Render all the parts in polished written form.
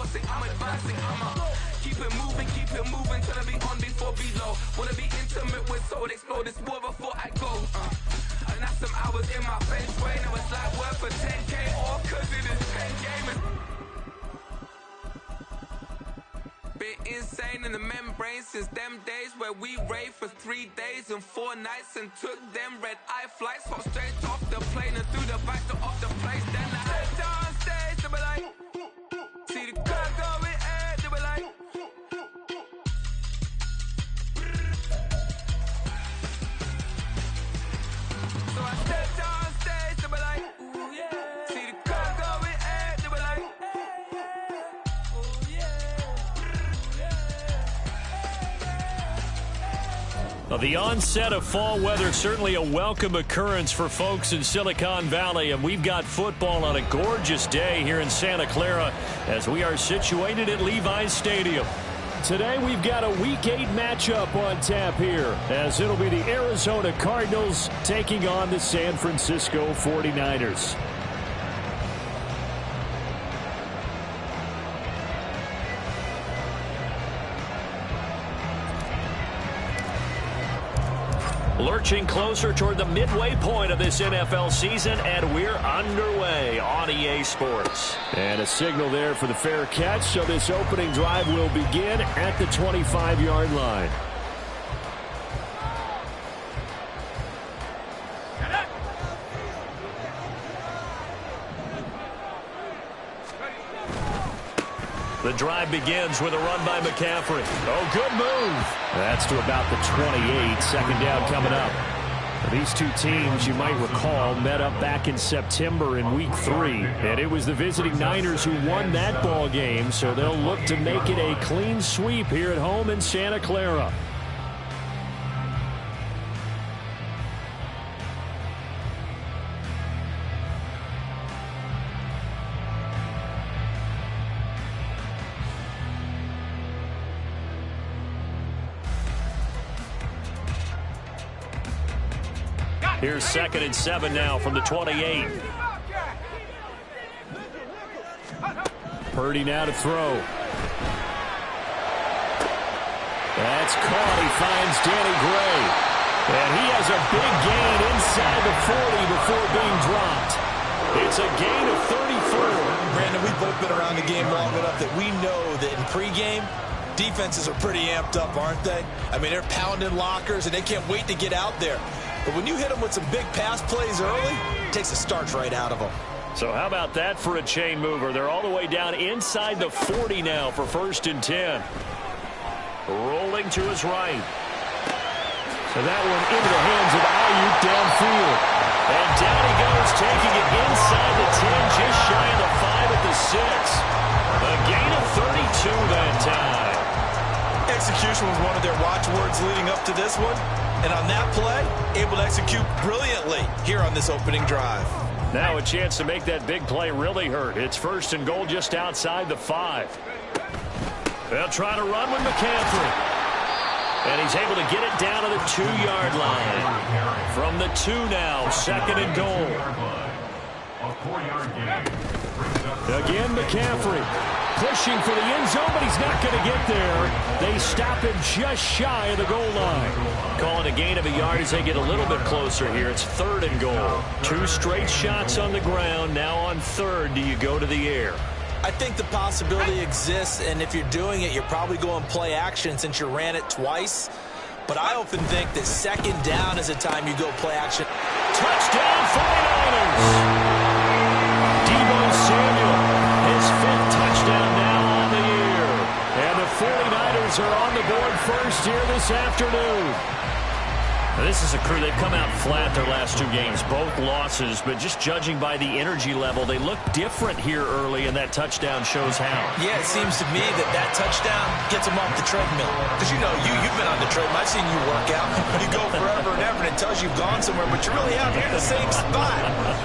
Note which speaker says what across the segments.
Speaker 1: advancing, I'm advancing, keep it moving till I be on before below. Wanna be intimate with soul, explore this war before I go. And that's some hours in my face brain. Now it's like work for 10K, all cause it is 10 gamers. Been insane in the membrane since them days where we raved for 3 days and 4 nights and took them red-eye flights. Hop straight off the plane and through the back door of the place. Then I head down stage, they were like, see the crowd going ahead, they were like, so I stepped on stage, they were like, ooh yeah. See the crowd going ahead, they were like, ooh yeah.
Speaker 2: Well, the onset of fall weather, certainly a welcome occurrence for folks in Silicon Valley, and we've got football on a gorgeous day here in Santa Clara as we are situated at Levi's Stadium. Today we've got a Week 8 matchup on tap here, as it'll be the Arizona Cardinals taking on the San Francisco 49ers. Lurching closer toward the midway point of this NFL season, and we're underway on EA Sports. And a signal there for the fair catch, so this opening drive will begin at the 25-yard line. The drive begins with a run by McCaffrey. Oh, good move. That's to about the 28. Second down coming up. These two teams, you might recall, met up back in September in Week 3. And it was the visiting Niners who won that ball game, so they'll look to make it a clean sweep here at home in Santa Clara. Here's 2nd and 7 now from the 28. Purdy now to throw. That's caught. He finds Danny Gray. And he has a big gain inside the 40 before being dropped. It's a gain of 34.
Speaker 3: Brandon, we've both been around the game long enough that we know that in pregame, defenses are pretty amped up, aren't they? I mean, they're pounding lockers, and they can't wait to get out there. But when you hit them with some big pass plays early, it takes the starch right out of them.
Speaker 2: So how about that for a chain mover? They're all the way down inside the 40 now for 1st and 10. Rolling to his right. So that one into the hands of Ayuk downfield. And down he goes, taking it inside the 10, just shy of the 5 at the 6. A gain of 32 that time.
Speaker 3: Execution was one of their watchwords leading up to this one. And on that play, able to execute brilliantly here on this opening drive.
Speaker 2: Now a chance to make that big play really hurt. It's 1st and goal just outside the 5. They'll try to run with McCaffrey. And he's able to get it down to the 2-yard line. From the 2 now, 2nd and goal. Again, McCaffrey pushing for the end zone, but he's not going to get there. They stop him just shy of the goal line. Calling a gain of a yard as they get a little bit closer here. It's 3rd and goal. 2 straight shots on the ground. Now on 3rd, do you go to the air?
Speaker 3: I think the possibility exists, and if you're doing it, you're probably going play action since you ran it twice. But I often think that 2nd down is the time you go play action.
Speaker 2: Touchdown 49ers! Deebo Samuel, his 5th touchdown now on the year. And the 49ers are on the board first here this afternoon. Now, this is a crew, they've come out flat their last 2 games, both losses, but just judging by the energy level, they look different here early, and that touchdown shows how.
Speaker 3: Yeah, it seems to me that touchdown gets them off the treadmill. Because, you know, you've been on the treadmill. I've seen you work out. You go forever and ever, and it tells you you've gone somewhere, but you really have. You're in the same spot.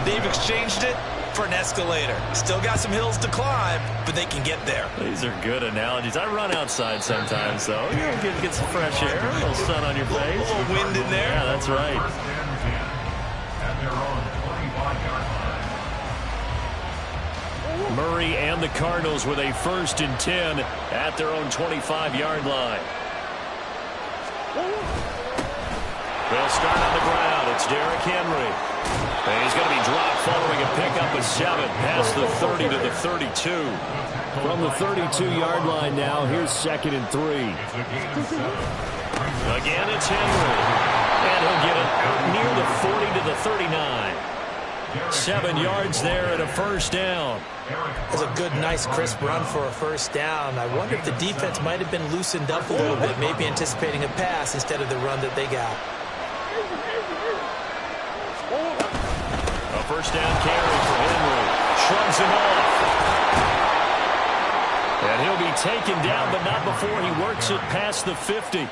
Speaker 3: They've exchanged it for an escalator. Still got some hills to climb, but they can get there.
Speaker 2: These are good analogies. I run outside sometimes, though. You know, get some fresh air, a little sun on your face.
Speaker 3: A little wind in there.
Speaker 2: Yeah, that's right. Murray and the Cardinals with a 1st and 10 at their own 25-yard line. They'll start on the ground. It's Derrick Henry. And he's going to be dropped following a pickup of 7 past the 30 to the 32. From the 32-yard line now, here's 2nd and 3. Again, it's Henry. And he'll get it out near the 40 to the 39. 7 yards there and a 1st down.
Speaker 3: That's a good, nice, crisp run for a 1st down. I wonder if the defense might have been loosened up a little bit, maybe anticipating a pass instead of the run that they got.
Speaker 2: A 1st down carry for Henry. Shrugs him off. And he'll be taken down, but not before he works it past the 50.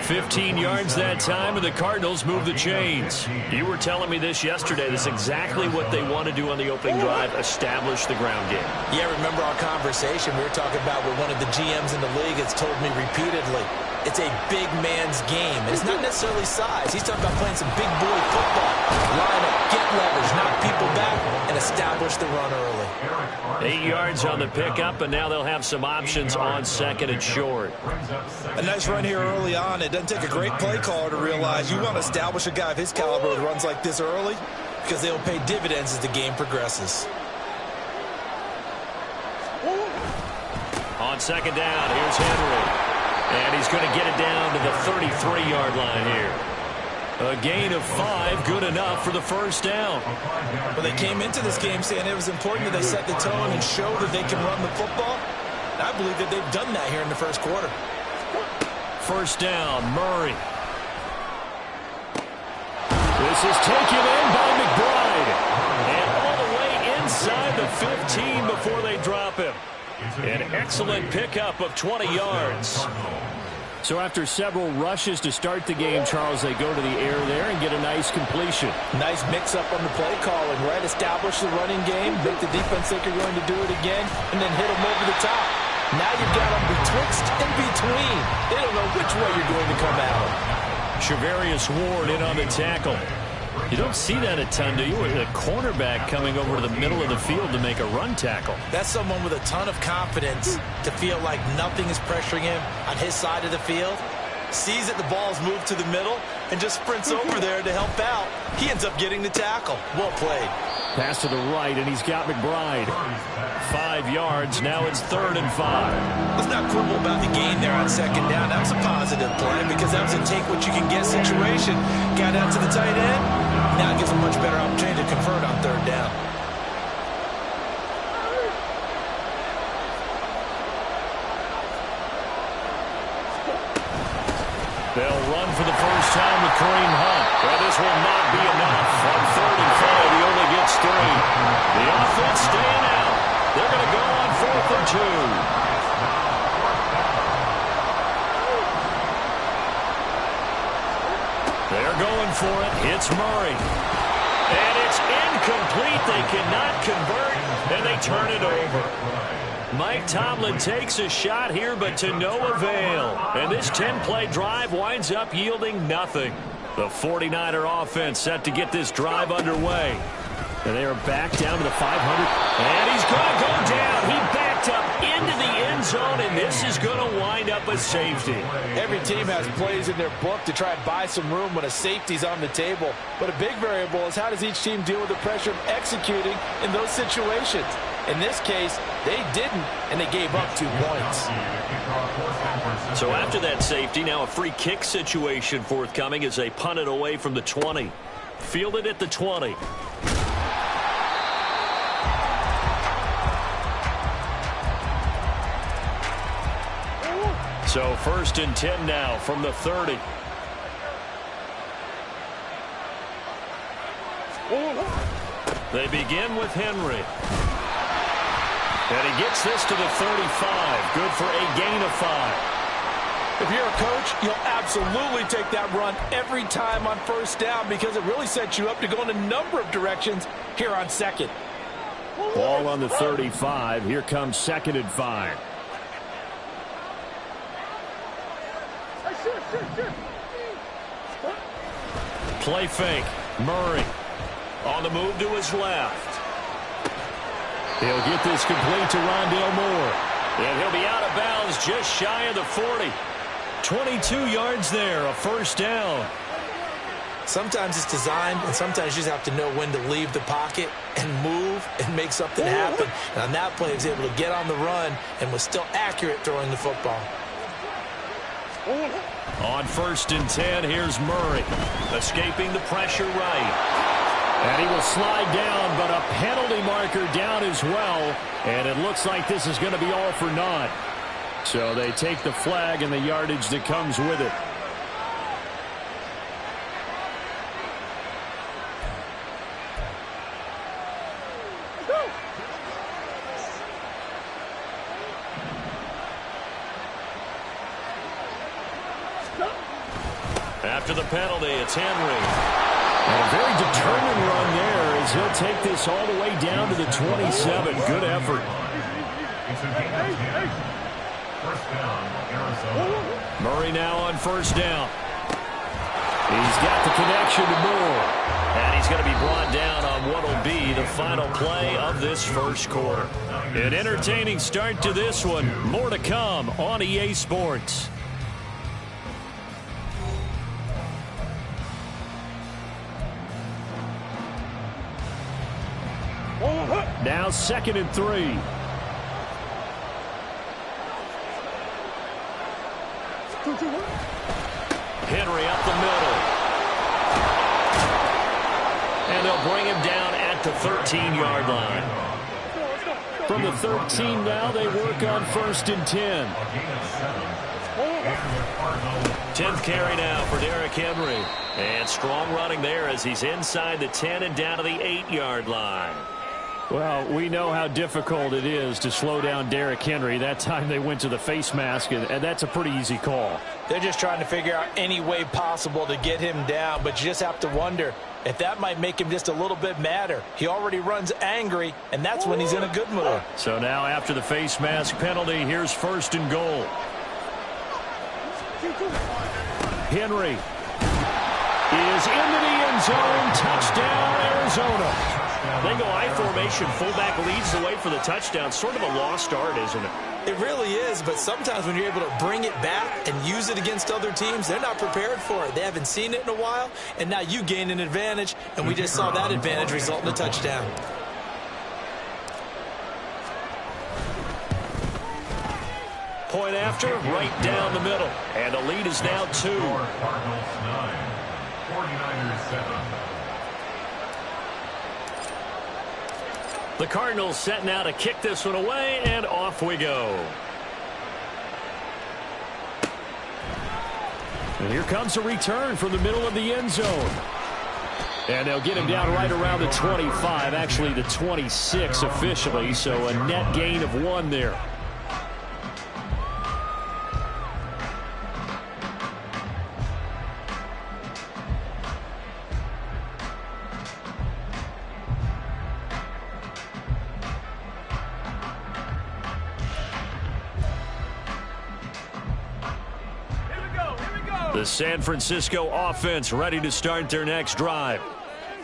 Speaker 2: 15 yards that time, and the Cardinals move the chains. You were telling me this yesterday. This is exactly what they want to do on the opening drive, establish the ground game.
Speaker 3: Yeah, remember our conversation we were talking about with one of the GMs in the league has told me repeatedly. It's a big man's game, and it's not necessarily size. He's talking about playing some big boy football. Line up, get leverage, knock people back, and establish the run early.
Speaker 2: 8 yards on the pickup, and now they'll have some options on 2nd and short.
Speaker 3: A nice run here early on. It doesn't take a great play caller to realize you want to establish a guy of his caliber with runs like this early because they'll pay dividends as the game progresses.
Speaker 2: On 2nd down, here's Henry. And he's going to get it down to the 33-yard line here. A gain of 5, good enough for the 1st down.
Speaker 3: Well, they came into this game saying it was important that they set the tone and show that they can run the football. And I believe that they've done that here in the 1st quarter.
Speaker 2: 1st down, Murray. This is taken in by McBride. And all the way inside the 15 before they drop him. An excellent pickup of 20 yards. So after several rushes to start the game, Charles, they go to the air there and get a nice completion.
Speaker 3: Nice mix-up on the play calling, right? Establish the running game, make the defense think you're going to do it again, and then hit them over the top. Now you've got them betwixt and between. They don't know which way you're going to come out.
Speaker 2: Shavarius Ward in on the tackle. You don't see that a ton, do you? With a cornerback coming over to the middle of the field to make a run tackle.
Speaker 3: That's someone with a ton of confidence to feel like nothing is pressuring him on his side of the field. Sees that the ball's moved to the middle and just sprints over there to help out. He ends up getting the tackle. Well played.
Speaker 2: Pass to the right, and he's got McBride. 5 yards. Now it's 3rd and 5.
Speaker 3: Let's not quibble about the gain there on 2nd down. That was a positive play because that was a take-what-you-can-get situation. Got out to the tight end. Now it gives a much better opportunity to convert on 3rd down.
Speaker 2: They'll run for the 1st time with Kareem Hunt. But this will not be enough. On 3rd and 5, he only gets 3. The offense staying out. They're going to go on 4th and 2. They're going for it. It's Murray. And it's incomplete. They cannot convert, and they turn it over. Mike Tomlin takes a shot here, but to no avail. And this 10-play drive winds up yielding nothing. The 49er offense set to get this drive underway. And they are back down to the 500. And he's going to go down. He backed up into the end zone, and this is going to wind up a safety.
Speaker 4: Every team has plays in their book to try and buy some room when a safety's on the table. But a big variable is how does each team deal with the pressure of executing in those situations. In this case, they didn't, and they gave up 2 points.
Speaker 2: So after that safety, now a free kick situation forthcoming as they punt it away from the 20. Fielded at the 20. So 1st and 10 now from the 30. They begin with Henry. And he gets this to the 35. Good for a gain of 5.
Speaker 4: If you're a coach, you'll absolutely take that run every time on 1st down because it really sets you up to go in a number of directions here on 2nd.
Speaker 2: Ball on the 35. Here comes 2nd and 5. Play fake. Murray on the move to his left. He'll get this complete to Rondale Moore. And he'll be out of bounds just shy of the 40. 22 yards there, a first down.
Speaker 3: Sometimes it's designed, and sometimes you just have to know when to leave the pocket and move and make something happen. And on that play, he was able to get on the run and was still accurate throwing the football.
Speaker 2: On 1st and 10, here's Murray, escaping the pressure right. And he will slide down, but a penalty marker down as well. And it looks like this is going to be all for naught. So they take the flag and the yardage that comes with it. After the penalty, it's Henry. And a very determined run there as he'll take this all the way down to the 27. Good effort. Murray now on 1st down. He's got the connection to Moore. And he's going to be brought down on what will be the final play of this first quarter. An entertaining start to this one. More to come on EA Sports. Now 2nd and 3. Henry up the middle. And they'll bring him down at the 13-yard line. From the 13 now, they work on 1st and 10. 10th carry now for Derrick Henry. And strong running there as he's inside the 10 and down to the 8-yard line. Well, we know how difficult it is to slow down Derrick Henry. That time they went to the face mask, and that's a pretty easy call.
Speaker 3: They're just trying to figure out any way possible to get him down, but you just have to wonder if that might make him just a little bit madder. He already runs angry, and that's when he's in a good mood.
Speaker 2: So now after the face mask penalty, here's 1st and goal. Henry is into the end zone. Touchdown, Arizona. They go I formation. Fullback leads the way for the touchdown. Sort of a lost art, isn't it?
Speaker 3: It really is, but sometimes when you're able to bring it back and use it against other teams, they're not prepared for it. They haven't seen it in a while, and now you gain an advantage, and we just saw that advantage result in a touchdown.
Speaker 2: Point after, right down the middle. And the lead is now 2.
Speaker 5: Cardinals 9, 49ers 7.
Speaker 2: The Cardinals set now to kick this one away, and off we go. And here comes a return from the middle of the end zone. And they'll get him down right around the 25, actually the 26 officially, so a net gain of 1 there. The San Francisco offense ready to start their next drive.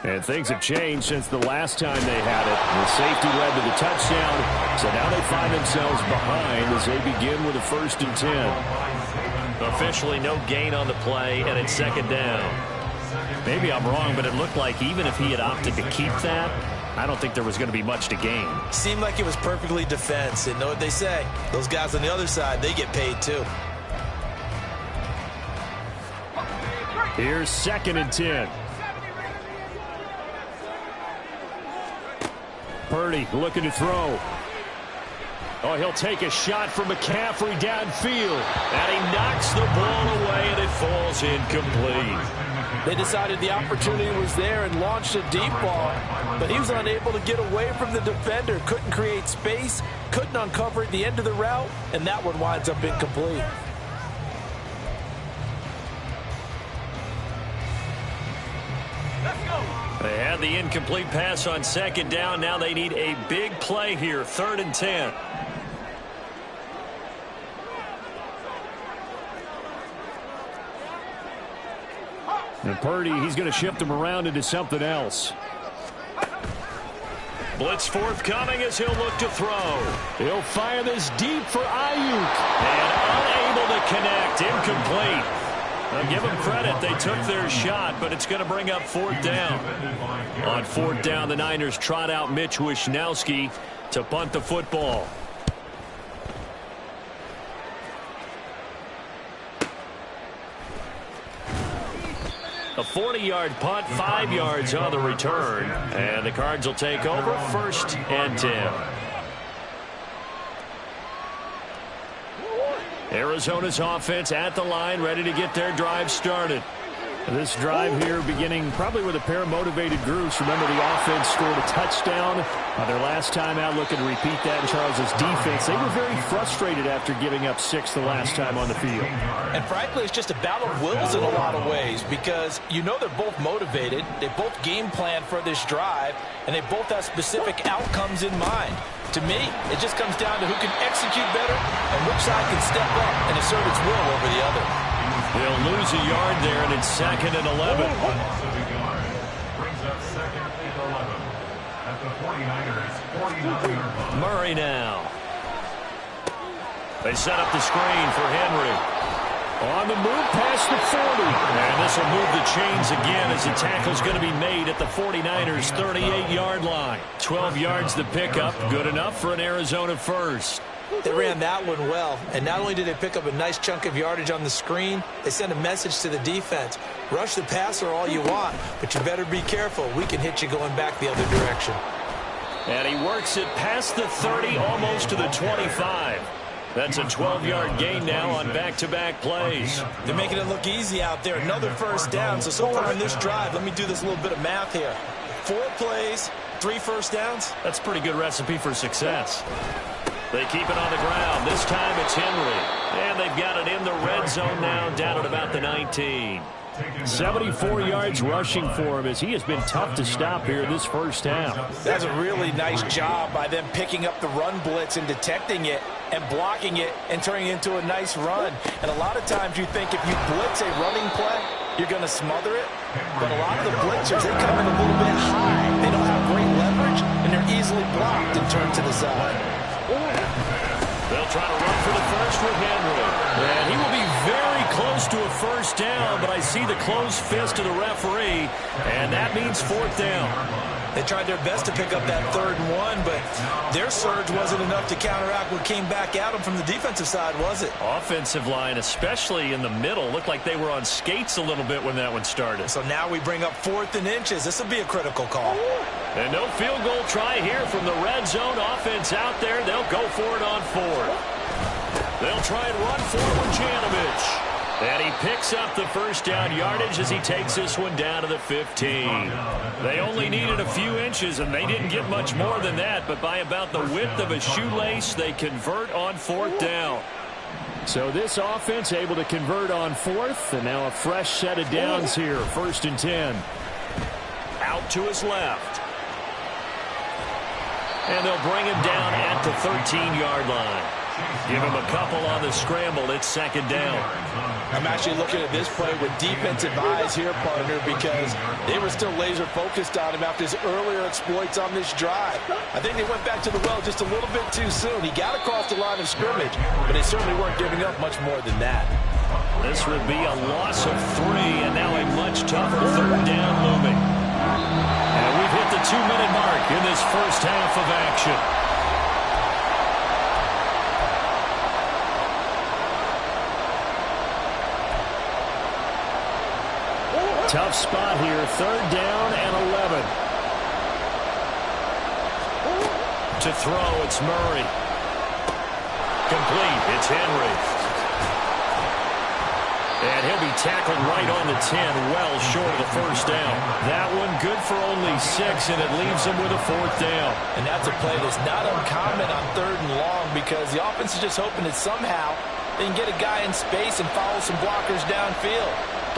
Speaker 2: And things have changed since the last time they had it. The safety led to the touchdown, so now they find themselves behind as they begin with a 1st and 10.
Speaker 6: Officially no gain on the play, and it's 2nd down.
Speaker 2: Maybe I'm wrong, but it looked like even if he had opted to keep that, I don't think there was going to be much to gain.
Speaker 3: Seemed like it was perfectly defense. And know what they say? Those guys on the other side, they get paid too.
Speaker 2: Here's 2nd and 10. Purdy looking to throw. Oh, he'll take a shot from McCaffrey downfield. And he knocks the ball away, and it falls incomplete.
Speaker 3: They decided the opportunity was there and launched a deep ball, but he was unable to get away from the defender. Couldn't create space, couldn't uncover at the end of the route, and that one winds up incomplete.
Speaker 2: They had the incomplete pass on 2nd down. Now they need a big play here, 3rd and 10. And Purdy, he's going to shift him around into something else.
Speaker 6: Blitz forthcoming as he'll look to throw.
Speaker 2: He'll fire this deep for Ayuk.
Speaker 6: And unable to connect. Incomplete. Now give them credit. They took their shot, but it's going to bring up 4th down. On 4th down, the Niners trot out Mitch Wishnowski to punt the football. A 40-yard punt, 5 yards on the return. And the Cards will take over 1st and 10. Arizona's offense at the line, ready to get their drive started.
Speaker 2: This drive here beginning probably with a pair of motivated groups. Remember, the offense scored a touchdown their last time out. Looking to repeat that in Charles's defense. They were very frustrated after giving up 6 the last time on the field.
Speaker 3: And frankly, it's just a battle of wills in a lot of ways because you know they're both motivated. They both game plan for this drive, and they both have specific outcomes in mind. To me, it just comes down to who can execute better and which side can step up and assert its will over the other.
Speaker 6: They'll lose a yard there, and it's 2nd and 11.
Speaker 5: Brings up 2nd and 11 at the 49ers 49-yard line.
Speaker 6: Murray now. They set up the screen for Henry.
Speaker 2: On the move past the 40.
Speaker 6: And this will move the chains again as the tackle's going to be made at the 49ers 38-yard line. 12 yards the pickup. Good enough for an Arizona first.
Speaker 3: They ran that one well, and not only did they pick up a nice chunk of yardage on the screen, they sent a message to the defense. Rush the passer all you want, but you better be careful. We can hit you going back the other direction.
Speaker 6: And he works it past the 30, almost to the 25. That's a 12-yard gain now on back-to-back plays.
Speaker 3: They're making it look easy out there. Another 1st down. So far in this drive, let me do this little bit of math here. 4 plays, 3 1st downs.
Speaker 6: That's a pretty good recipe for success. They keep it on the ground. This time it's Henry. And they've got it in the red zone now, down at about the 19.
Speaker 2: 74 yards rushing for him as he has been tough to stop here this first half.
Speaker 3: That's a really nice job by them picking up the run blitz and detecting it and blocking it and turning it into a nice run. And a lot of times you think if you blitz a running play, you're going to smother it. But a lot of the blitzers, they come in a little bit high. They don't have great leverage, and they're easily blocked and turned to the side.
Speaker 6: They'll try to run for the first with Henry. And he will be very close to a 1st down, but I see the closed fist of the referee, and that means 4th down.
Speaker 3: They tried their best to pick up that 3rd and 1, but their surge wasn't enough to counteract what came back at them from the defensive side, was it?
Speaker 6: Offensive line, especially in the middle, looked like they were on skates a little bit when that one started.
Speaker 3: So now we bring up 4th and inches. This will be a critical call.
Speaker 6: And no field goal try here from the red zone. Offense out there. They'll go for it on 4th. They'll try and run for it with Janovich. And he picks up the 1st down yardage as he takes this one down to the 15. They only needed a few inches, and they didn't get much more than that. But by about the width of a shoelace, they convert on 4th down.
Speaker 2: So this offense able to convert on 4th, and now a fresh set of downs here, 1st and 10.
Speaker 6: Out to his left. And they'll bring him down at the 13-yard line. Give him a couple on the scramble. It's 2nd down.
Speaker 3: I'm actually looking at this play with defensive eyes here, partner, because they were still laser focused on him after his earlier exploits on this drive. I think they went back to the well just a little bit too soon. He got across the line of scrimmage, but they certainly weren't giving up much more than that.
Speaker 6: This would be a loss of 3, and now a much tougher 3rd down looming. And we've hit the 2-minute mark in this first half of action.
Speaker 2: Tough spot here, 3rd down and 11.
Speaker 6: To throw, it's Murray. Complete, it's Henry. And he'll be tackled right on the 10, well short of the 1st down. That one good for only 6, and it leaves him with a 4th down.
Speaker 3: And that's a play that's not uncommon on 3rd and long because the offense is just hoping that somehow they can get a guy in space and follow some blockers downfield.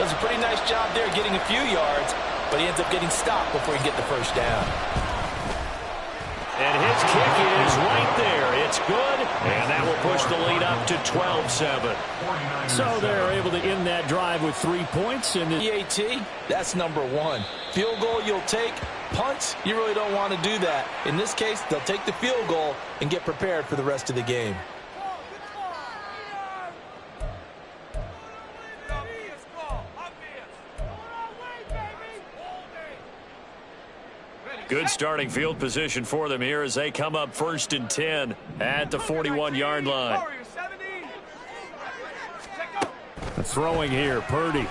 Speaker 3: Does a pretty nice job there getting a few yards, but he ends up getting stopped before he gets the 1st down.
Speaker 6: And his kick is right there. It's good, And that will push the lead up to 12-7. So they're able to end that drive with 3 points. And the
Speaker 4: EAT, that's number one. Field goal you'll take. Punts, you really don't want to do that. In this case, they'll take the field goal and get prepared for the rest of the game.
Speaker 6: Good starting field position for them here as they come up 1st and 10 at the 41-yard line. Throwing here, Purdy. And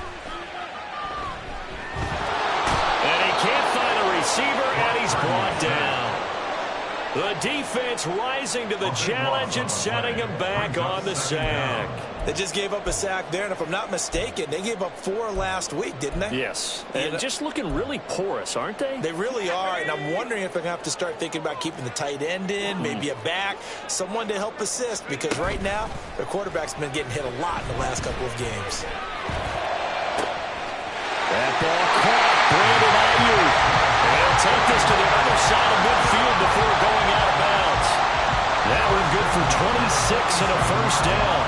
Speaker 6: he can't find a receiver, and he's brought down. The defense rising to the challenge and setting him back on the sack.
Speaker 3: They just gave up a sack there, and if I'm not mistaken, they gave up 4 last week, didn't they?
Speaker 6: Yes, and just looking really porous, aren't they?
Speaker 3: They really are, and I'm wondering if they're going to have to start thinking about keeping the tight end in, maybe a back, someone to help assist, because right now, their quarterback's been getting hit a lot in the last couple of games.
Speaker 6: That ball caught. Brandon Ayuk. They'll take this to the other side of midfield before going out of bounds. That one good for 26 and a first down.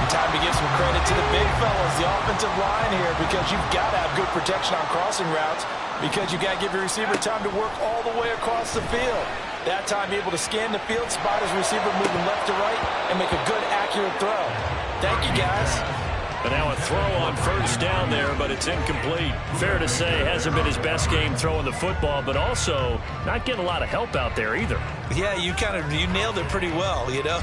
Speaker 4: Time to give some credit to the big fellas, the offensive line here, because you've got to have good protection on crossing routes, because you've got to give your receiver time to work all the way across the field. That time able to scan the field, spot his receiver moving left to right, and make a good, accurate throw. Thank you, guys.
Speaker 6: And now a throw on first down there, but it's incomplete. Fair to say, hasn't been his best game throwing the football, but also not getting a lot of help out there either.
Speaker 3: Yeah, you nailed it pretty well, you know.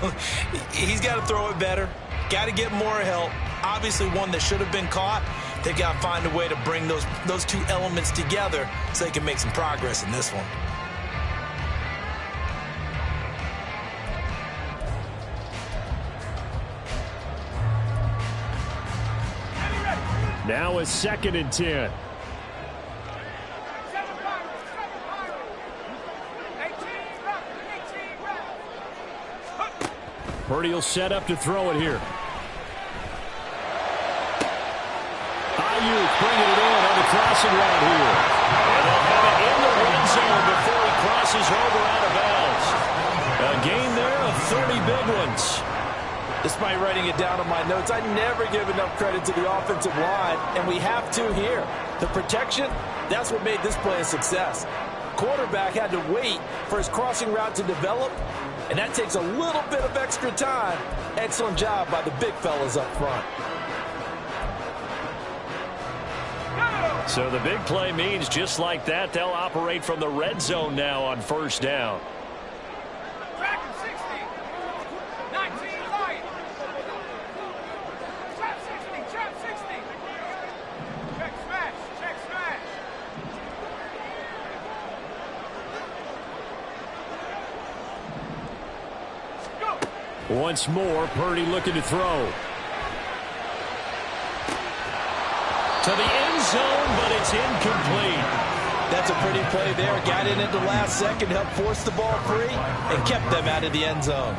Speaker 3: He's got to throw it better. Got to get more help. Obviously one that should have been caught. They've got to find a way to bring those two elements together so they can make some progress in this one.
Speaker 6: Now a 2nd and 10. Purdy will set up to throw it here. Ayuk bringing it in on the crossing route here. And they'll have it in the red zone before he crosses over out of bounds. A gain there of 30 big ones.
Speaker 4: Despite writing it down on my notes, I never give enough credit to the offensive line, and we have to here. The protection, that's what made this play a success. Quarterback had to wait for his crossing route to develop, and that takes a little bit of extra time. Excellent job by the big fellas up front.
Speaker 6: So the big play means just like that, they'll operate from the red zone now on first down. Once more, Purdy looking to throw. To the end zone, but it's incomplete.
Speaker 4: That's a pretty play there. Got in at the last second, helped force the ball free, and kept them out of the end zone.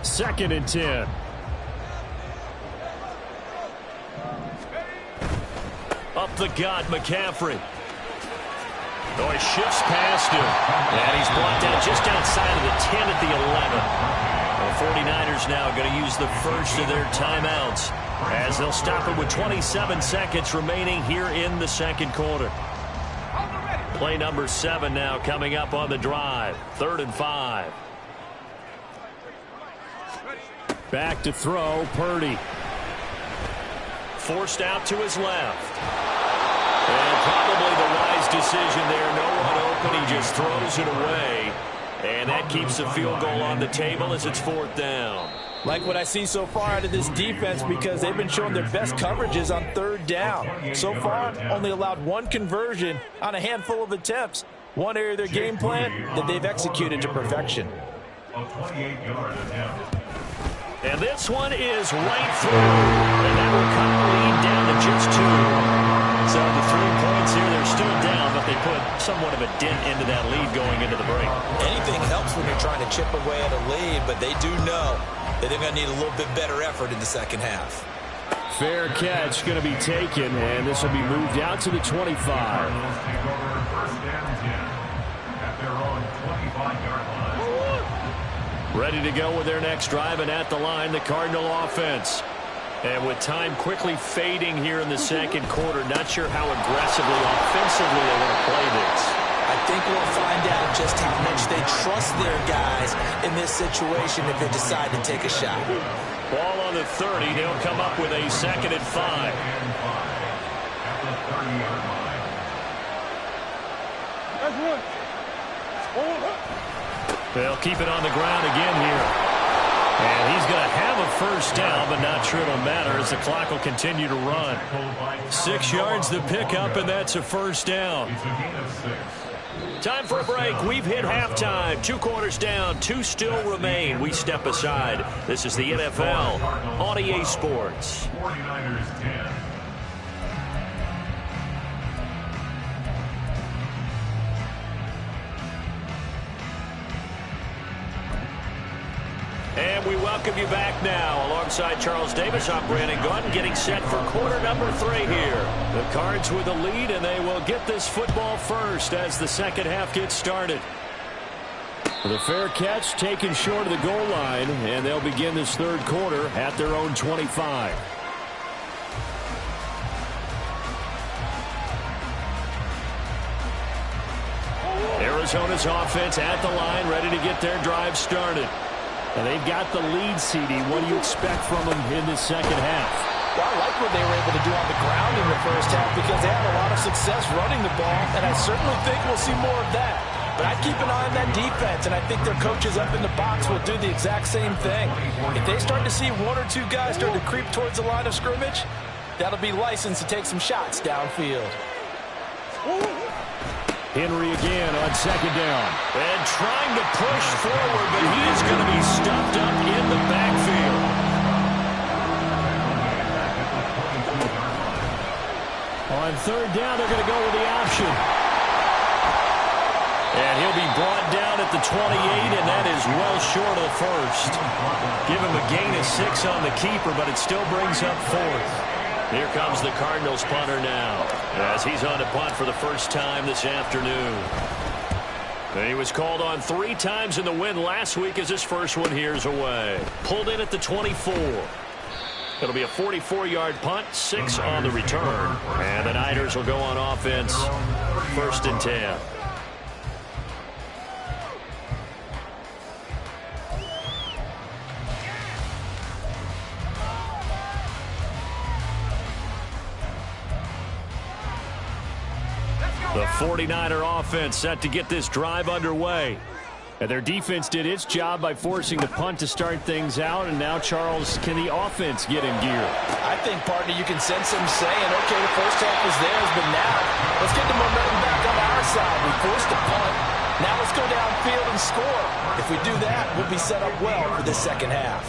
Speaker 6: Second and 10. Up the gut, McCaffrey. Oh, he shifts past him. And he's brought down just outside of the 10 at the 11. The 49ers now going to use the first of their timeouts as they'll stop it with 27 seconds remaining here in the second quarter. Play number 7 now coming up on the drive. 3rd and 5. Back to throw, Purdy. Forced out to his left. And probably the wise decision there. No one open. He just throws it away. And that keeps the field goal on the table as it's 4th down.
Speaker 4: Like what I see so far out of this defense, because they've been showing their best coverages on 3rd down. So far, only allowed 1 conversion on a handful of attempts. One area of their game plan that they've executed to perfection.
Speaker 5: A 28-yard attempt.
Speaker 6: And this one is right through. And that will cut the lead down to just 2. So the 3 points here, they're still down, but they put somewhat of a dent into that lead going into the break.
Speaker 3: Anything helps when you're trying to chip away at a lead, but they do know that they're going to need a little bit better effort in the second half.
Speaker 2: Fair catch going to be taken, and this will be moved out to the 25.
Speaker 5: Cardinals take over first and 10 at their own 25-yard line.
Speaker 6: Ready to go with their next drive, and at the line, the Cardinal offense. And with time quickly fading here in the second quarter, not sure how aggressively, offensively they want to play this.
Speaker 3: I think we'll find out just how much they trust their guys in this situation if they decide to take a shot.
Speaker 6: Ball on the 30. They'll come up with a 2nd and 5.
Speaker 5: At the 30-yard line.
Speaker 6: They'll keep it on the ground again here. And he's going to have a first down, but not sure it'll matter as the clock will continue to run. 6 yards to pick up, and that's a first down.
Speaker 5: It's a gain of 6.
Speaker 6: Time for a break. We've hit halftime. 2 quarters down. 2 still remain. We step aside. This is the NFL on EA Sports.
Speaker 5: 49ers 10.
Speaker 6: And we welcome you back now. Alongside Charles Davis, I'm Brandon Gaudin, getting set for quarter number 3 here. The Cards with the lead, and they will get this football first as the second half gets started.
Speaker 2: The fair catch taken short of the goal line, and they'll begin this third quarter at their own 25. Arizona's offense at the line, ready to get their drive started. And they've got the lead, CD. What do you expect from them in the second half?
Speaker 4: Well, I like what they were able to do on the ground in the first half because they had a lot of success running the ball, and I certainly think we'll see more of that. But I keep an eye on that defense, and I think their coaches up in the box will do the exact same thing. If they start to see 1 or 2 guys start to creep towards the line of scrimmage, that'll be licensed to take some shots downfield.
Speaker 2: Henry again on second down.
Speaker 6: And trying to push forward, but he is going to be stuffed up in the backfield.
Speaker 2: On third down, they're going to go with the option.
Speaker 6: And he'll be brought down at the 28, and that is well short of the first. Give him a gain of 6 on the keeper, but it still brings up 4th. Here comes the Cardinals punter now, as he's on to punt for the first time this afternoon. And he was called on 3 times in the win last week as his first one here's away. Pulled in at the 24. It'll be a 44-yard punt, 6 on the return. And the Niners will go on offense, 1st and 10. The 49er offense set to get this drive underway. And their defense did its job by forcing the punt to start things out. And now, Charles, can the offense get in gear?
Speaker 4: I think, partner, you can sense them saying, okay, the first half was theirs, but now let's get the momentum back on our side. We forced the punt. Now let's go downfield and score. If we do that, we'll be set up well for this second half.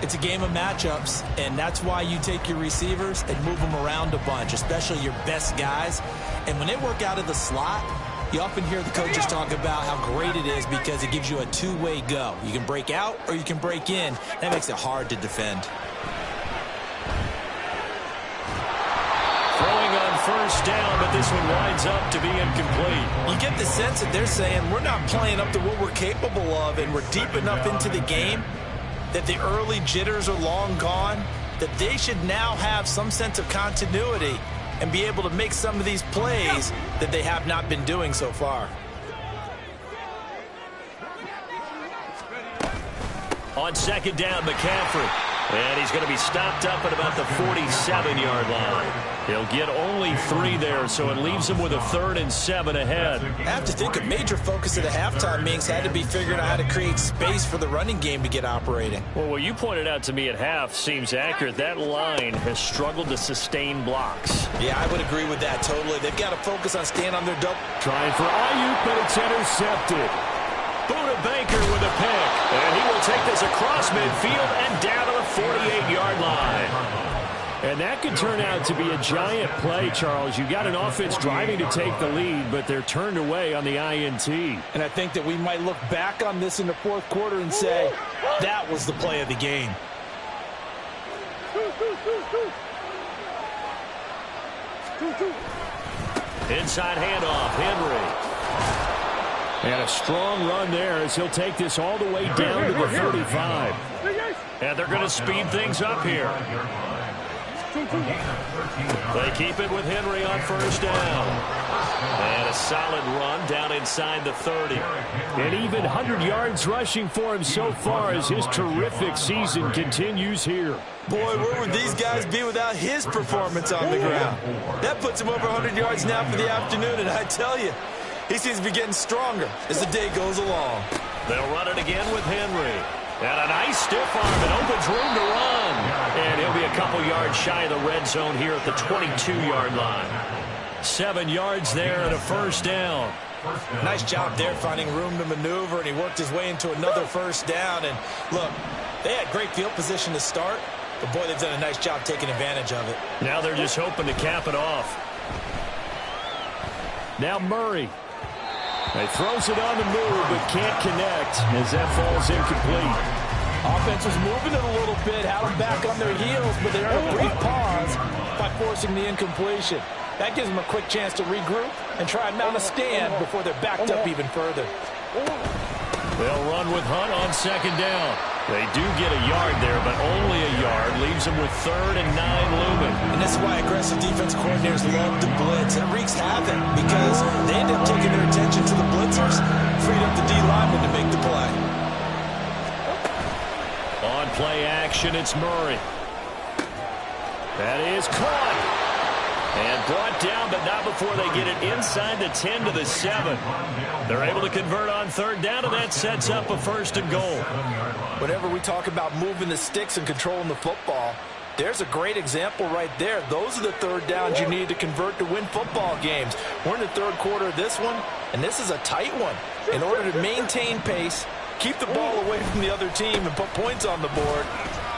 Speaker 3: It's a game of matchups, and that's why you take your receivers and move them around a bunch, especially your best guys. And when they work out of the slot, you often hear the coaches talk about how great it is because it gives you a two-way go. You can break out or you can break in. That makes it hard to defend.
Speaker 6: Throwing on first down, but this one winds up to be incomplete.
Speaker 3: You get the sense that they're saying we're not playing up to what we're capable of, and we're deep enough into the game that the early jitters are long gone, that they should now have some sense of continuity and be able to make some of these plays that they have not been doing so far.
Speaker 6: On second down, McCaffrey. And he's going to be stopped up at about the 47-yard line. He'll get only 3 there, so it leaves him with a 3rd and 7 ahead.
Speaker 3: I have to think a major focus of the halftime meetings had to be figuring out how to create space for the running game to get operating.
Speaker 6: Well, what you pointed out to me at half seems accurate. That line has struggled to sustain blocks.
Speaker 3: Yeah, I would agree with that totally. They've got to focus on staying on their double.
Speaker 2: Trying for Ayuk, but it's intercepted.
Speaker 6: Buda Baker with a pick. And he will take this across midfield and down to the 48-yard line. And that could turn out to be a giant play, Charles. You got an offense driving to take the lead, but they're turned away on the INT.
Speaker 4: And I think that we might look back on this in the fourth quarter and say, that was the play of the game.
Speaker 6: Inside handoff, Henry. And a strong run there as he'll take this all the way down to the 35. And they're going to speed things up here. They keep it with Henry on first down. And a solid run down inside the 30. And even 100 yards rushing for him so far as his terrific season continues here.
Speaker 3: Boy, where would these guys be without his performance on the ground? That puts him over 100 yards now for the afternoon, and I tell you, he seems to be getting stronger as the day goes along.
Speaker 6: They'll run it again with Henry. And a nice stiff arm. It opens room to run. And he'll be a couple yards shy of the red zone here at the 22-yard line. 7 yards there and a first down.
Speaker 3: Nice job there finding room to maneuver, and he worked his way into another first down. And look, they had great field position to start, but boy, they've done a nice job taking advantage of it.
Speaker 6: Now they're just hoping to cap it off. Now Murray. He throws it on the move, but can't connect as that falls incomplete.
Speaker 4: Offense was moving it a little bit, had them back on their heels, but they earned a brief pause by forcing the incompletion. That gives them a quick chance to regroup and try and mount a stand before they're backed up even further.
Speaker 6: They'll run with Hunt on second down. They do get a yard there, but only a yard. Leaves them with 3rd and 9 looming.
Speaker 3: And this is why aggressive defense coordinators love to blitz. It wreaks havoc because they end up taking their attention to the blitzers, freed up the D lineman to make the play.
Speaker 6: On play action, it's Murray. That is caught. And brought down, but not before they get it inside the 10 to the 7. They're able to convert on 3rd down, and that sets up a 1st and goal.
Speaker 4: Whenever we talk about moving the sticks and controlling the football, there's a great example right there. Those are the 3rd downs you need to convert to win football games. We're in the 3rd quarter of this one, and this is a tight one. In order to maintain pace, keep the ball away from the other team, and put points on the board,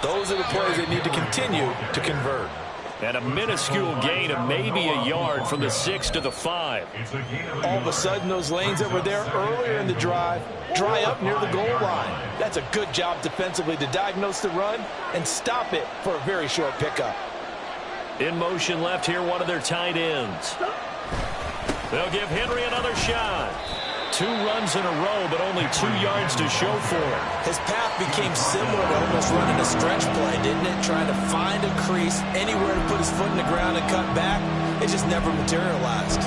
Speaker 4: those are the plays they need to continue to convert.
Speaker 6: And a minuscule gain of maybe a yard from the 6 to the 5.
Speaker 4: All of a sudden, those lanes that were there earlier in the drive dry up near the goal line. That's a good job defensively to diagnose the run and stop it for a very short pickup.
Speaker 6: In motion left here, one of their tight ends. They'll give Henry another shot. 2 runs in a row, but only 2 yards to show for it.
Speaker 3: His path became similar to almost running a stretch play, didn't it? Trying to find a crease, anywhere to put his foot in the ground and cut back. It just never materialized.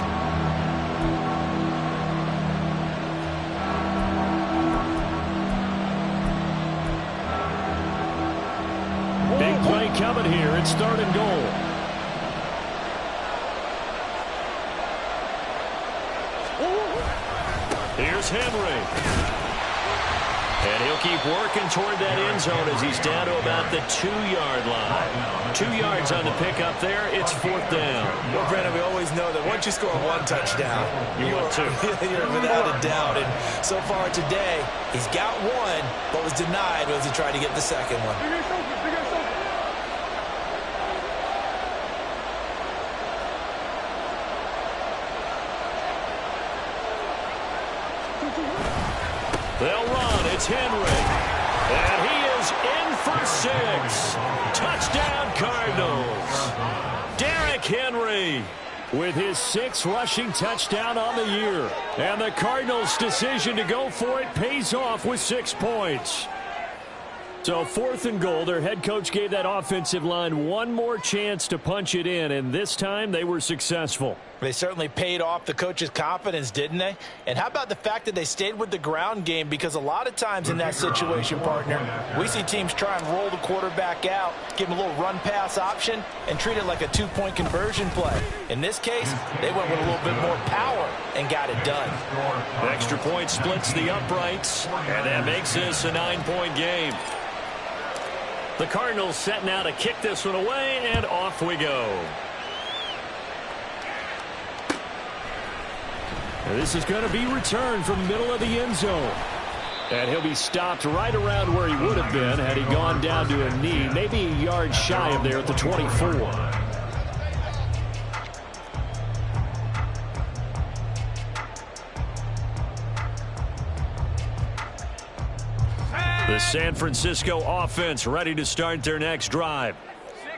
Speaker 6: Big play coming here. It's 3rd and goal. Here's Henry. And he'll keep working toward that end zone as he's down to about the 2-yard line. 2 yards on the pickup there. It's 4th down.
Speaker 3: Well, Brandon, we always know that once you score 1 touchdown, you're without a doubt. And so far today, he's got 1, but was denied as he tried to get the second one.
Speaker 6: They'll run. It's Henry. And he is in for 6. Touchdown, Cardinals. Derrick Henry with his 6th rushing touchdown on the year. And the Cardinals' decision to go for it pays off with 6 points. So 4th and goal, their head coach gave that offensive line one more chance to punch it in, and this time they were successful.
Speaker 4: They certainly paid off the coach's confidence, didn't they? And how about the fact that they stayed with the ground game? Because a lot of times in that situation, partner, we see teams try and roll the quarterback out, give him a little run-pass option, and treat it like a 2-point conversion play. In this case, they went with a little bit more power and got it done.
Speaker 6: The extra point splits the uprights, and that makes this a 9-point game. The Cardinals setting out to kick this one away, and off we go. And this is going to be returned from the middle of the end zone. And he'll be stopped right around where he would have been had he gone down to a knee, maybe a yard shy of there at the 24. The San Francisco offense ready to start their next drive.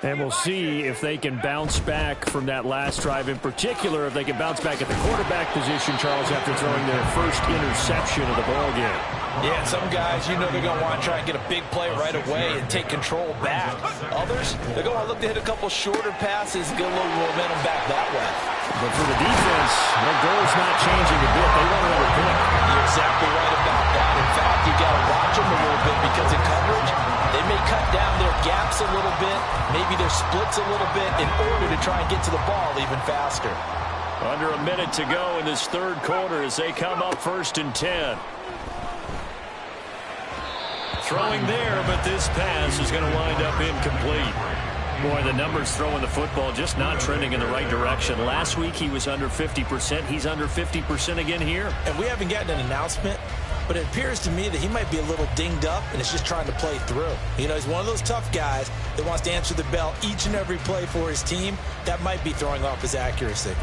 Speaker 6: And we'll see if they can bounce back from that last drive, in particular if they can bounce back at the quarterback position, Charles, after throwing their first interception of the ballgame.
Speaker 4: Yeah, some guys, you know they're going to want to try and get a big play right away and take control back. Others, they're going to look to hit a couple shorter passes and get a little momentum back that way.
Speaker 6: But for the defense, their goal's not changing a bit. They want another pick.
Speaker 4: You're exactly right about that. In fact, you got to watch them a little bit because in coverage, they may cut down their gaps a little bit, maybe their splits a little bit in order to try and get to the ball even faster.
Speaker 6: Under a minute to go in this third quarter as they come up 1st and 10. Throwing there, but this pass is going to wind up incomplete. Boy, the numbers throwing the football just not trending in the right direction. Last week he was under 50%. He's under 50% again here.
Speaker 3: And we haven't gotten an announcement, but it appears to me that he might be a little dinged up and is just trying to play through. You know, he's one of those tough guys that wants to answer the bell each and every play for his team. That might be throwing off his accuracy.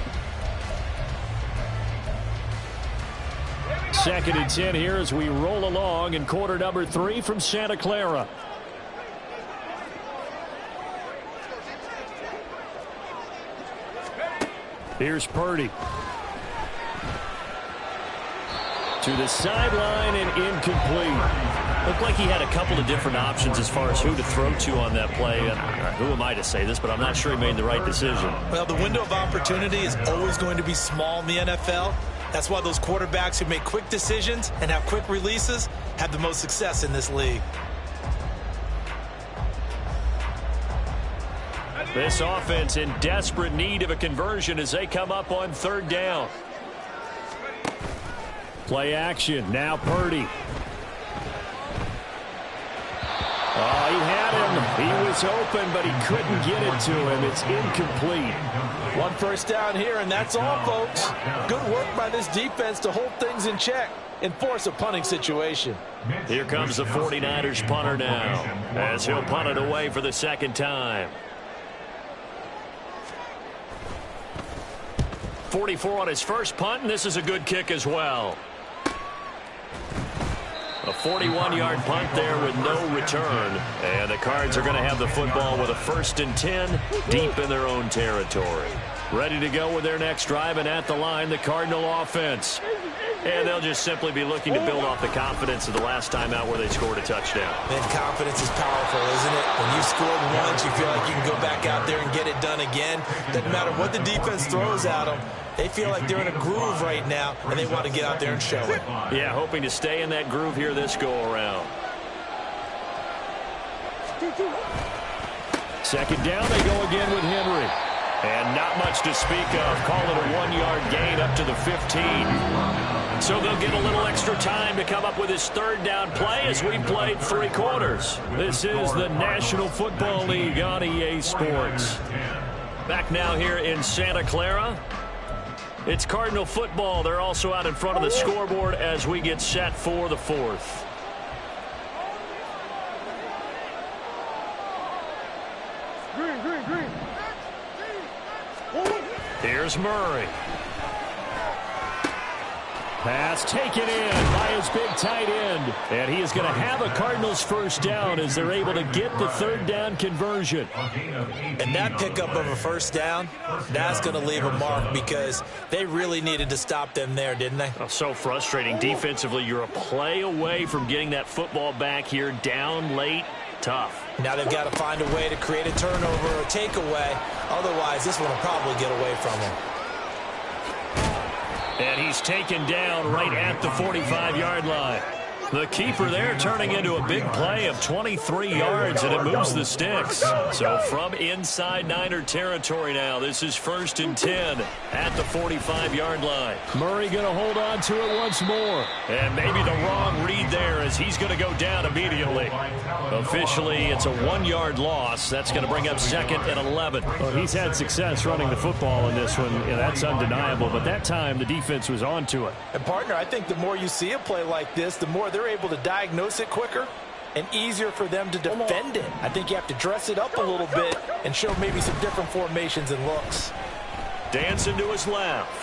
Speaker 6: 2nd and 10 here as we roll along in quarter number 3 from Santa Clara. Here's Purdy. To the sideline and incomplete. Looked like he had a couple of different options as far as who to throw to on that play. And who am I to say this, but I'm not sure he made the right decision.
Speaker 3: Well, the window of opportunity is always going to be small in the NFL. That's why those quarterbacks who make quick decisions and have quick releases have the most success in this league.
Speaker 6: This offense in desperate need of a conversion as they come up on 3rd down. Play action. Now Purdy. Oh, he had him. He was open, but he couldn't get it to him. It's incomplete.
Speaker 4: 1 first down here, and that's all, folks. Good work by this defense to hold things in check and force a punting situation.
Speaker 6: Here comes the 49ers punter now as he'll punt it away for the 2nd time. 44 on his first punt, and this is a good kick as well. A 41-yard punt there with no return. And the Cards are going to have the football with a 1st and 10 deep in their own territory. Ready to go with their next drive, and at the line, the Cardinal offense. And they'll just simply be looking to build off the confidence of the last time out where they scored a touchdown.
Speaker 3: Man, confidence is powerful, isn't it? When you scored once, you feel like you can go back out there and get it done again. Doesn't matter what the defense throws at them. They feel like they're in a groove right now, and they want to get out there and show it.
Speaker 6: Yeah, hoping to stay in that groove here this go-around. 2nd down, they go again with Henry. And not much to speak of. Call it a 1-yard gain up to the 15. So they'll get a little extra time to come up with his 3rd down play as we played 3 quarters. This is the National Football League on EA Sports. Back now here in Santa Clara. It's Cardinal football. They're also out in front of the scoreboard as we get set for the 4th. Here's Murray. Pass taken in by his big tight end. And he is going to have a Cardinals 1st down as they're able to get the 3rd down conversion.
Speaker 3: And that pickup of a 1st down, that's going to leave a mark because they really needed to stop them there, didn't they?
Speaker 6: Oh, so frustrating. Defensively, you're a play away from getting that football back here down late. Tough.
Speaker 3: Now they've got to find a way to create a turnover or a takeaway. Otherwise, this one will probably get away from them.
Speaker 6: And he's taken down right at the 45-yard line. The keeper there turning into a big play of 23 yards, and it moves the sticks. So from inside Niner territory now, this is 1st and 10 at the 45-yard line. Murray going to hold on to it once more. And maybe the wrong read there as he's going to go down immediately. Officially, it's a 1-yard loss. That's going to bring up 2nd and 11. Well, he's had success running the football in this one. Yeah, that's undeniable. But that time, the defense was on to it.
Speaker 4: And, partner, I think the more you see a play like this, the more they're you're able to diagnose it quicker and easier for them to defend it. I think you have to dress it up a little bit and show maybe some different formations and looks.
Speaker 6: Dancing to his left.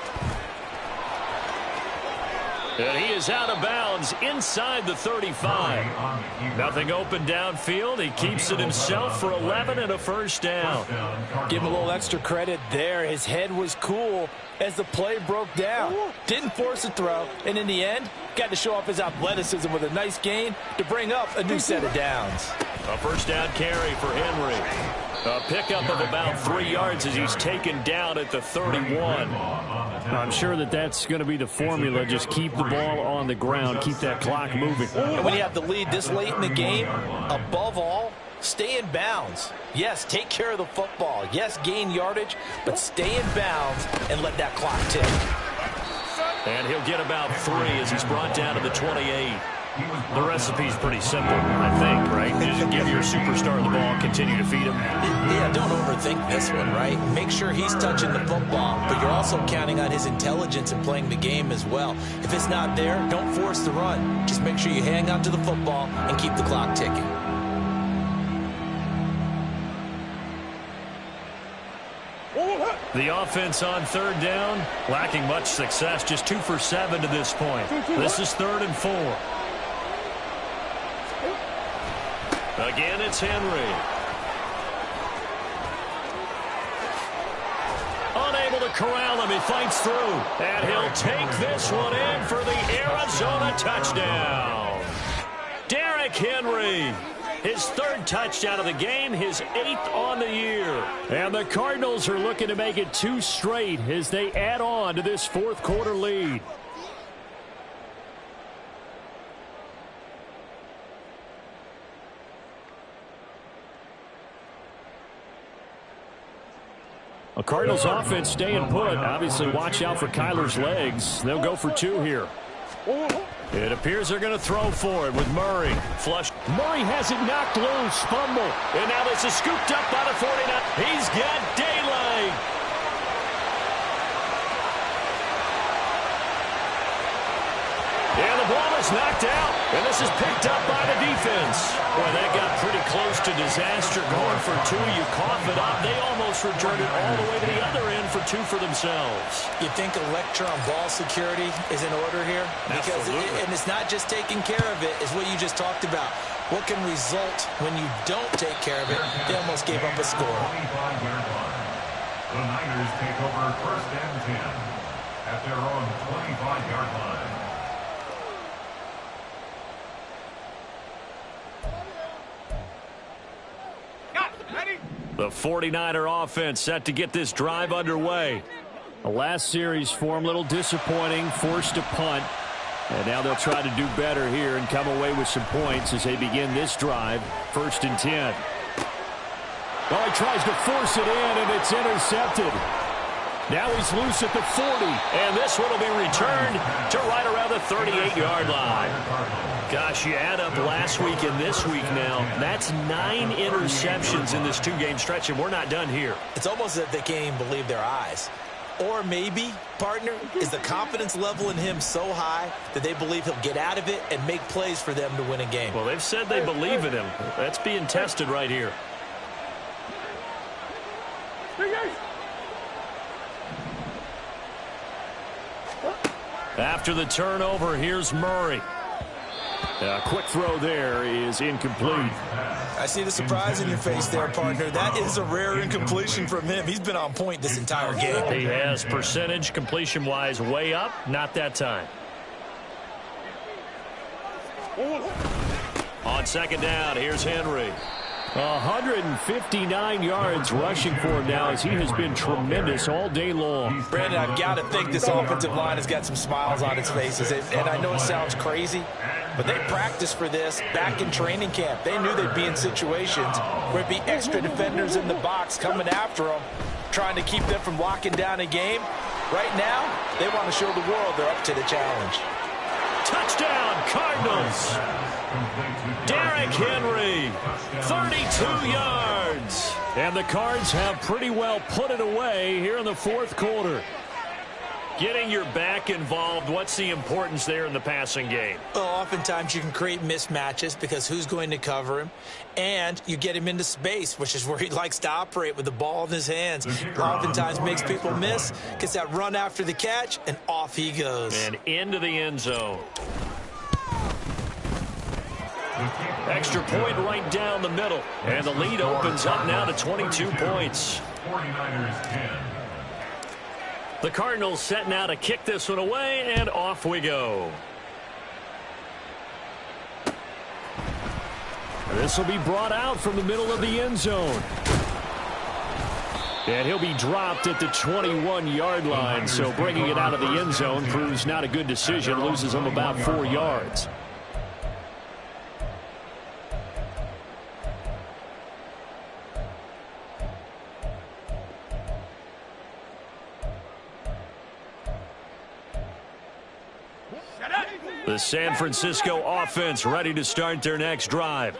Speaker 6: And he is out of bounds inside the 35. Nothing open downfield. He keeps it himself for 11 and a first down.
Speaker 4: Give him a little extra credit there. His head was cool as the play broke down. Didn't force a throw, and in the end, got to show off his athleticism with a nice gain to bring up a new set of downs.
Speaker 6: A first down carry for Henry. A pickup of about 3 yards as he's taken down at the 31.
Speaker 2: I'm sure that's going to be the formula. Just keep the ball on the ground. Keep that clock moving.
Speaker 4: And when you have the lead this late in the game, above all, stay in bounds. Yes, take care of the football. Yes, gain yardage, but stay in bounds and let that clock tick.
Speaker 6: And he'll get about 3 as he's brought down to the 28.
Speaker 2: The recipe's pretty simple, I think, right? Just give your superstar the ball, continue to feed him.
Speaker 3: Yeah, don't overthink this one, right? Make sure he's touching the football, but you're also counting on his intelligence in playing the game as well. If it's not there, don't force the run. Just make sure you hang on to the football and keep the clock ticking.
Speaker 6: The offense on third down, lacking much success, just 2 for 7 to this point. This is 3rd and 4. Again, it's Henry. Unable to corral him, he fights through. And he'll take this one in for the Arizona touchdown. Derrick Henry. His 3rd touchdown of the game, his 8th on the year.
Speaker 2: And the Cardinals are looking to make it 2 straight as they add on to this 4th quarter lead. A Cardinals offense staying put. Obviously, watch out for Kyler's legs. They'll go for 2 here.
Speaker 6: It appears they're going to throw for it with Murray. Flush.
Speaker 2: Murray has it knocked loose. Fumble.
Speaker 6: And now this is scooped up by the 49. He's got daylight. And the ball is knocked out. And this is picked up by the defense. Boy, that got pretty close to disaster. Going for 2. You cough it up. They almost returned it all the way to the other end for 2 for themselves.
Speaker 3: You think a lecture on ball security is in order here? Because and it's not just taking care of it, it's what you just talked about. What can result when you don't take care of it? They almost gave up a score.
Speaker 5: 25-yard line. The Niners take over 1st and 10 at their own 25-yard line.
Speaker 6: The 49er offense set to get this drive underway.
Speaker 2: The last series for him, a little disappointing, forced to punt. And now they'll try to do better here and come away with some points as they begin this drive. 1st and 10. Oh, he tries to force it in, and it's intercepted. Now he's loose at the 40.
Speaker 6: And this one will be returned to right around the 38-yard line. Gosh, you add up last week and this week now. That's 9 interceptions in this 2-game stretch, and we're not done here.
Speaker 3: It's almost as if they can't even believe their eyes. Or maybe, partner, is the confidence level in him so high that they believe he'll get out of it and make plays for them to win a game.
Speaker 6: Well, they've said they believe in him. That's being tested right here. After the turnover, here's Murray. A quick throw there is incomplete.
Speaker 3: I see the surprise in your face there, partner. That is a rare incompletion from him. He's been on point this entire game.
Speaker 6: He has percentage completion-wise way up. Not that time. On 2nd down, here's Henry.
Speaker 2: 159 yards rushing for him now as he has been tremendous all day long.
Speaker 3: Brandon, I've got to think this offensive line has got some smiles on its faces. And I know it sounds crazy, but they practiced for this back in training camp. They knew they'd be in situations where it'd be extra defenders in the box coming after them, trying to keep them from locking down a game. Right now, they want to show the world they're up to the challenge.
Speaker 6: Touchdown, Cardinals. Derrick Henry, 32 yards. And the Cards have pretty well put it away here in the 4th quarter. Getting your back involved, what's the importance there in the passing game?
Speaker 3: Well, oftentimes you can create mismatches because who's going to cover him? And you get him into space, which is where he likes to operate with the ball in his hands. Oftentimes makes people miss, gets that run after the catch, and off he goes.
Speaker 6: And into the end zone. Extra point right down the middle. And the lead opens up now to 22 points.
Speaker 5: 49ers 10.
Speaker 6: The Cardinals set now to kick this one away, and off we go. This will be brought out from the middle of the end zone. And he'll be dropped at the 21-yard line, so bringing it out of the end zone proves not a good decision, loses him about 4 yards. The San Francisco offense ready to start their next drive.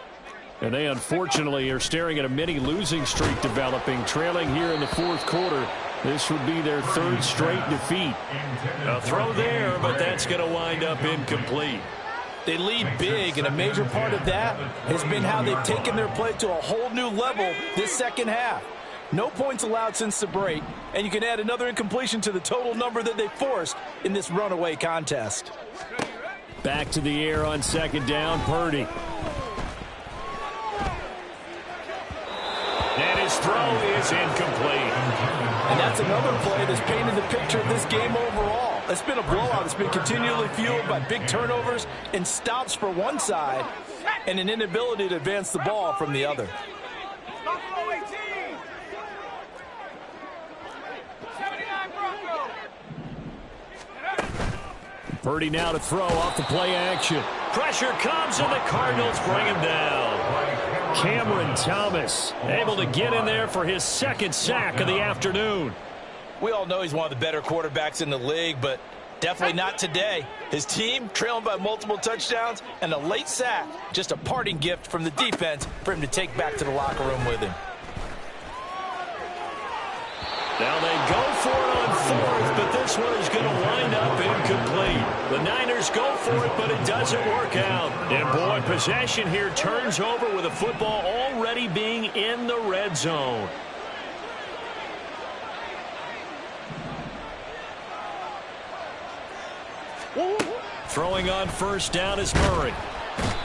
Speaker 6: And they unfortunately are staring at a mini losing streak developing, trailing here in the fourth quarter. This would be their third straight defeat. A throw there, but that's going to wind up incomplete.
Speaker 4: They lead big, and a major part of that has been how they've taken their play to a whole new level this second half. No points allowed since the break, and you can add another incompletion to the total number that they forced in this runaway contest.
Speaker 6: Back to the air on second down, Purdy. And his throw is incomplete.
Speaker 4: And that's another play that's painted the picture of this game overall. It's been a blowout. It's been continually fueled by big turnovers and stops for one side and an inability to advance the ball from the other.
Speaker 6: Purdy now to throw off the play action. Pressure comes, and the Cardinals bring him down. Cameron Thomas able to get in there for his second sack of the afternoon.
Speaker 4: We all know he's one of the better quarterbacks in the league, but definitely not today. His team trailing by multiple touchdowns and a late sack, just a parting gift from the defense for him to take back to the locker room with him.
Speaker 6: Now they go for it on fourth, but this one is going to wind up incomplete. The Niners go for it, but it doesn't work out. And boy, possession here turns over with the football already being in the red zone. Throwing on first down is Murray.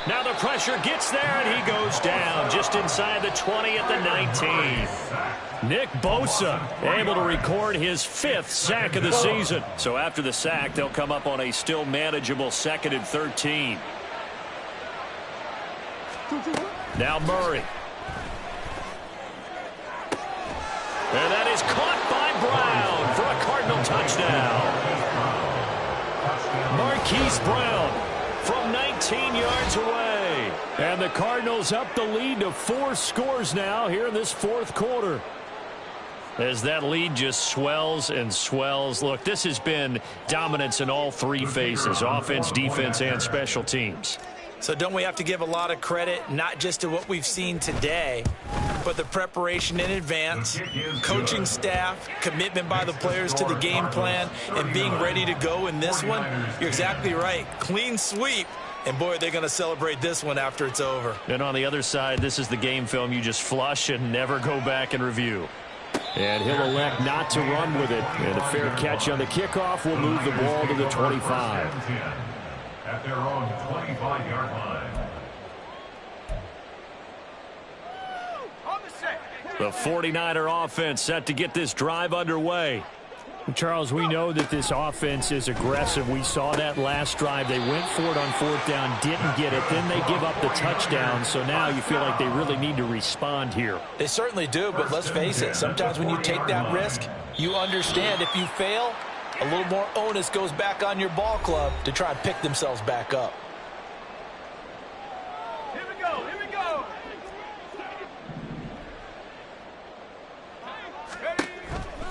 Speaker 6: Now the pressure gets there, and he goes down just inside the 20 at the 19. Nick Bosa able to record his 5th sack of the season. So after the sack, they'll come up on a still manageable 2nd and 13. Now Murray. And that is caught by Brown for a Cardinal touchdown. Marquise Brown from 19 yards away. And the Cardinals up the lead to 4 scores now here in this fourth quarter. As that lead just swells and swells. Look, this has been dominance in all 3 phases, offense, defense, and special teams.
Speaker 3: So don't we have to give a lot of credit, not just to what we've seen today, but the preparation in advance, coaching staff, commitment by the players to the game plan, and being ready to go in this one? You're exactly right. Clean sweep. And, boy, they're going to celebrate this one after it's over.
Speaker 6: And on the other side, this is the game film you just flush and never go back and review. And he'll elect not to run with it. And a fair catch on the kickoff will move the ball to the 25.
Speaker 5: At their own 25-yard line.
Speaker 6: The 49er offense set to get this drive underway.
Speaker 2: Charles, we know that this offense is aggressive. We saw that last drive. They went for it on fourth down, didn't get it. Then they give up the touchdown. So now you feel like they really need to respond here.
Speaker 4: They certainly do, but let's face it. Sometimes when you take that risk, you understand if you fail, a little more onus goes back on your ball club to try and pick themselves back up.
Speaker 7: Here we go, here we go.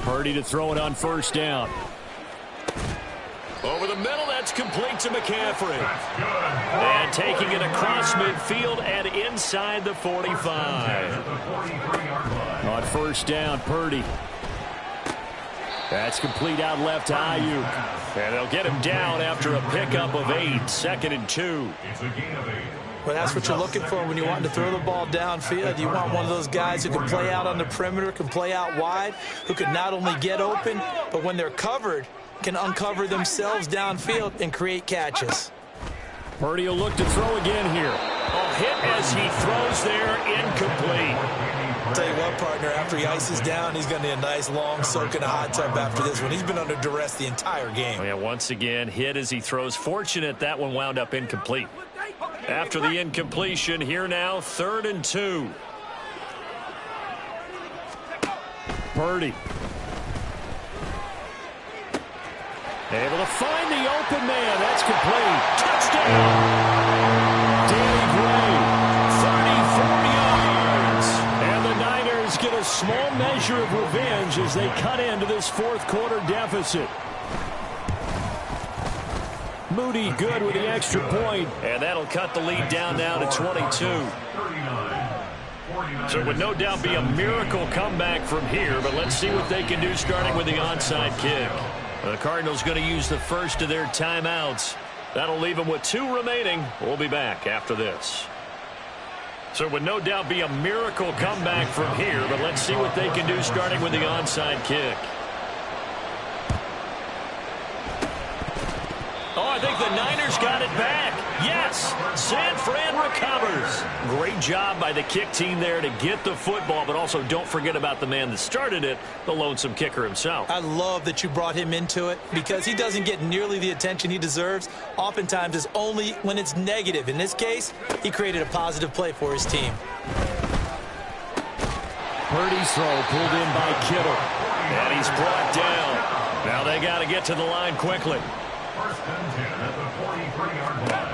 Speaker 6: Purdy to throw it on first down. Over the middle, that's complete to McCaffrey. And taking it across midfield and inside the 45. On first down, Purdy. That's complete out left to Ayuk. And they'll get him down after a pickup of 8, 2nd and 2.
Speaker 5: It's a gain of 8.
Speaker 3: Well, that's what you're looking for when you want to throw the ball downfield. You want one of those guys who can play out on the perimeter, can play out wide, who can not only get open, but when they're covered, can uncover themselves downfield and create catches.
Speaker 6: Purdy will look to throw again here. A hit as he throws there, incomplete.
Speaker 3: Tell you what, partner, after he ices down, he's going to need a nice long soak in a hot tub after this one. He's been under duress the entire game.
Speaker 6: Oh, yeah, once again, hit as he throws. Fortunate that one wound up incomplete. After the incompletion, here now, 3rd and 2. Purdy. Able to find the open man. That's complete. Touchdown! Danny Gray, 34 yards. And the Niners get a small measure of revenge as they cut into this 4th quarter deficit. Moody good with the extra point. And that'll cut the lead down now to 22. So it would no doubt be a miracle comeback from here, but let's see what they can do starting with the onside kick. The Cardinals going to use the first of their timeouts. That'll leave them with 2 remaining. We'll be back after this. So it would no doubt be a miracle comeback from here, but let's see what they can do starting with the onside kick. Oh, I think the Niners got it back. Yes, San Fran recovers. Great job by the kick team there to get the football, but also don't forget about the man that started it, the lonesome kicker himself.
Speaker 3: I love that you brought him into it because he doesn't get nearly the attention he deserves. Oftentimes it's only when it's negative. In this case, he created a positive play for his team.
Speaker 6: Purdy's throw pulled in by Kittle. And he's brought down. Now they got to get to the line quickly.
Speaker 5: 1st and 10 at the 43-yard line.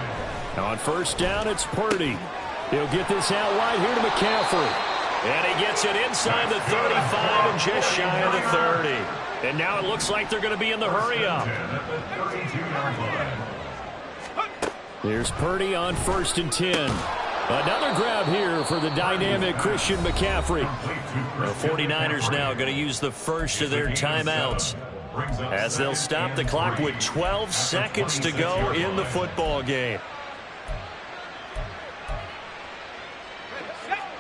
Speaker 6: On 1st down, it's Purdy. He'll get this out wide here to McCaffrey. And he gets it inside the 35 and just shy of the 30. And now it looks like they're going to be in the hurry-up. Here's Purdy on 1st and 10. Another grab here for the dynamic Christian McCaffrey. The 49ers now going to use the first of their timeouts, as they'll stop the clock with 12 seconds to go in the football game.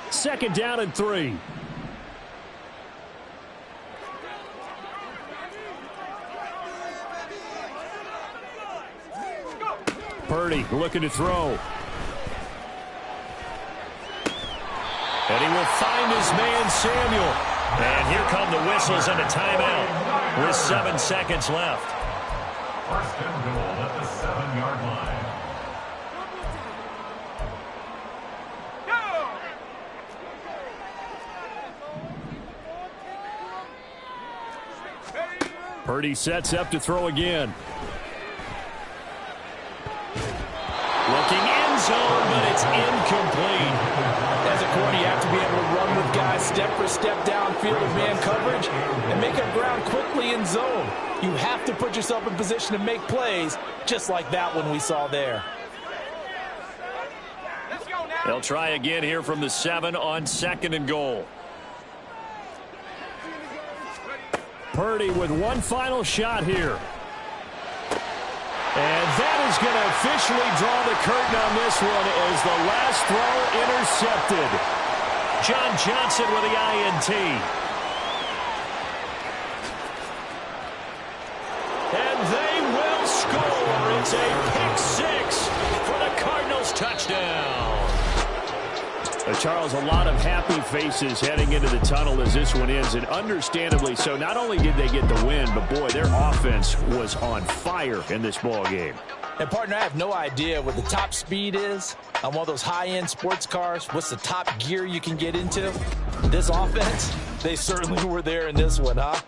Speaker 6: 2nd down and 3. Purdy looking to throw. And he will find his man Samuel. And here come the whistles and a timeout with 7 seconds left.
Speaker 5: 1st and goal at the 7-yard line.
Speaker 6: Purdy sets up to throw again. Looking end zone, but it's incomplete.
Speaker 3: As a corner, you have to be able to run with guys step for step downfield of man coverage and make up ground quickly in zone. You have to put yourself in position to make plays, just like that one we saw there.
Speaker 6: They'll try again here from the 7 on 2nd and goal. Purdy with one final shot here. And that is going to officially draw the curtain on this one as the last throw intercepted. John Johnson with the INT. And they will score. It's a pick-6 for the Cardinals touchdown. Charles, a lot of happy faces heading into the tunnel as this one ends, and understandably so. Not only did they get the win, but boy, their offense was on fire in this ball game.
Speaker 3: And partner, I have no idea what the top speed is on one of those high-end sports cars. What's the top gear you can get into? This offense, they certainly were there in this one, huh?